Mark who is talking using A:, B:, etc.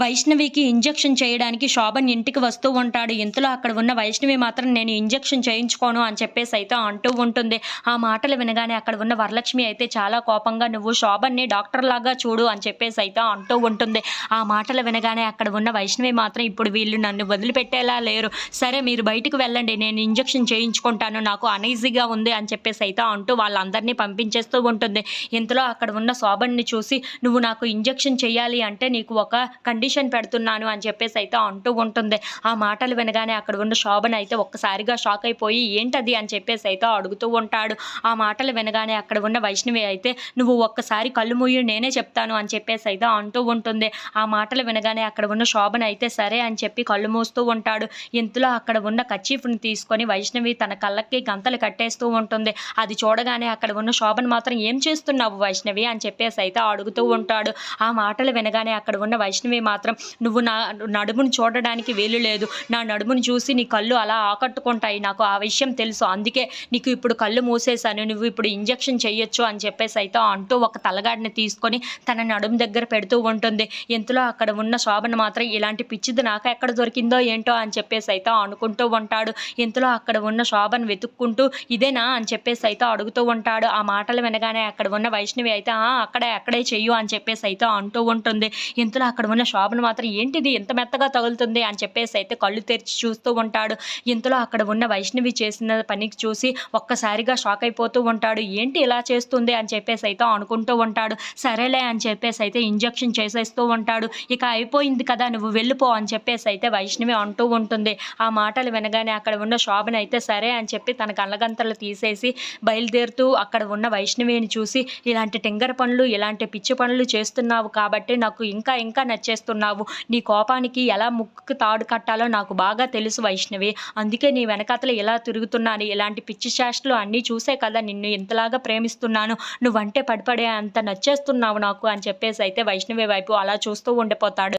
A: వైష్ణవికి injection చేయడానికి శోభన్ ఇంటికి వస్తూ ఉంటాడు. ఇంతలో అక్కడ ఉన్న వైష్ణవి మాత్రం నేను ఇంజెక్షన్ చేయించుకోను అని చెప్పేసి అయితే అంటూ ఉంటుంది. ఆ మాటలు వినగానే అక్కడ ఉన్న వరలక్ష్మి అయితే చాలా కోపంగా నువ్వు శోభన్ని డాక్టర్ లాగా చూడు అని చెప్పేసి అయితే అంటూ ఉంటుంది. ఆ మాటలు వినగానే అక్కడ ఉన్న వైష్ణవి మాత్రం ఇప్పుడు వీళ్ళు నన్ను వదిలిపెట్టేలా లేరు, సరే మీరు బయటకు వెళ్ళండి, నేను ఇంజెక్షన్ చేయించుకుంటాను, నాకు అనీజీగా ఉంది అని చెప్పేసి అయితే అంటూ వాళ్ళందరినీ పంపించేస్తూ ఉంటుంది. ఇంతలో అక్కడ ఉన్న శోభన్ని చూసి నువ్వు నాకు ఇంజెక్షన్ చేయాలి అంటే నీకు ఒక కండిషన్ పెడుతున్నాను అని చెప్పేసి అయితే అంటూ ఉంటుంది. ఆ మాటలు వినగానే అక్కడ ఉన్న శోభన్ అయితే ఒక్కసారిగా షాక్ అయిపోయి ఏంటది అని చెప్పేసి అయితే అడుగుతూ ఉంటాడు. ఆ మాటలు వినగానే అక్కడ ఉన్న వైష్ణవి అయితే నువ్వు ఒక్కసారి కళ్ళు మూయి నేనే చెప్తాను అని చెప్పేసి అయితే అంటూ ఉంటుంది. ఆ మాటలు వినగానే అక్కడ ఉన్న శోభన్ అయితే సరే అని చెప్పి కళ్ళు మూస్తూ ఉంటాడు. ఇంతలో అక్కడ ఉన్న కర్చీఫ్ని తీసుకొని వైష్ణవి తన కళ్ళకి గంతలు కట్టేస్తూ ఉంటుంది. అది చూడగానే అక్కడ ఉన్న శోభన్ మాత్రం ఏం చేస్తున్నావు వైష్ణవి అని చెప్పేసి అయితే అడుగుతూ ఉంటాడు. ఆ మాటలు వినగానే అక్కడ ఉన్న వైష్ణవి మాత్రం నువ్వు నా నడుమును చూడడానికి వీలు లేదు, నా నడుమును చూసి నీ కళ్ళు అలా ఆకట్టుకుంటాయి, నాకు ఆ విషయం తెలుసు, అందుకే నీకు ఇప్పుడు కళ్ళు మూసేశాను, నువ్వు ఇప్పుడు ఇంజెక్షన్ చెయ్యొచ్చు అని చెప్పేసి అయితే అంటూ ఒక తలగాడిని తీసుకొని తన నడుము దగ్గర పెడుతూ ఉంటుంది. ఇంతలో అక్కడ ఉన్న శోభన్ మాత్రం ఇలాంటి పిచ్చిది నాకు ఎక్కడ దొరికిందో ఏంటో అని చెప్పేసి అయితే అనుకుంటూ ఉంటాడు. ఇంతలో అక్కడ ఉన్న శోభన్ వెతుక్కుంటూ ఇదేనా అని చెప్పేసి అయితే అడుగుతూ ఉంటాడు. ఆ మాటలు వినగానే అక్కడ ఉన్న వైష్ణవి అయితే అక్కడే చెయ్యు అని చెప్పేసి అయితే అంటూ ఉంటుంది. ఇంతలో అక్కడ ఉన్న శోభన్ మాత్రం ఏంటిది ఎంత మెత్తగా తగులుతుంది అని చెప్పేసి అయితే కళ్ళు తెరిచి చూస్తూ ఉంటాడు. ఇంతలో అక్కడ ఉన్న వైష్ణవి చేసిన పనికి చూసి ఒక్కసారిగా షాక్ అయిపోతూ ఉంటాడు. ఏంటి ఇలా చేస్తుంది అని చెప్పేసి అయితే అనుకుంటూ ఉంటాడు. సరేలే అని చెప్పేసి అయితే ఇంజెక్షన్ చేసేస్తూ ఉంటాడు. ఇక అయిపోయింది కదా నువ్వు వెళ్ళిపో అని చెప్పేసి అయితే వైష్ణవి అంటూ ఉంటుంది. ఆ మాటలు వినగానే అక్కడ ఉన్న శోభన్ అయితే సరే అని చెప్పి తన కళ్ళగంతలు తీసేసి బయలుదేరుతూ అక్కడ ఉన్న వైష్ణవిని చూసి ఇలాంటి టింగర పనులు ఇలాంటి పిచ్చి పనులు చేస్తున్నావు కాబట్టి నాకు ఇంకా ఇంకా నచ్చేస్తున్నావు, నీ కోపానికి ఎలా ముక్కుకు తాడు కట్టాలో నాకు బాగా తెలుసు వైష్ణవి, అందుకే నీ వెనకాతల ఇలా తిరుగుతున్నాను, ఇలాంటి పిచ్చి చేష్టలు అన్నీ చూసే కదా నిన్ను ఇంతలాగా ప్రేమిస్తున్నాను, నువ్వంటే పడిపడే అంత నచ్చేస్తున్నావు నాకు అని చెప్పేసి అయితే వైష్ణవి వైపు అలా చూస్తూ ఉండిపోతాడు.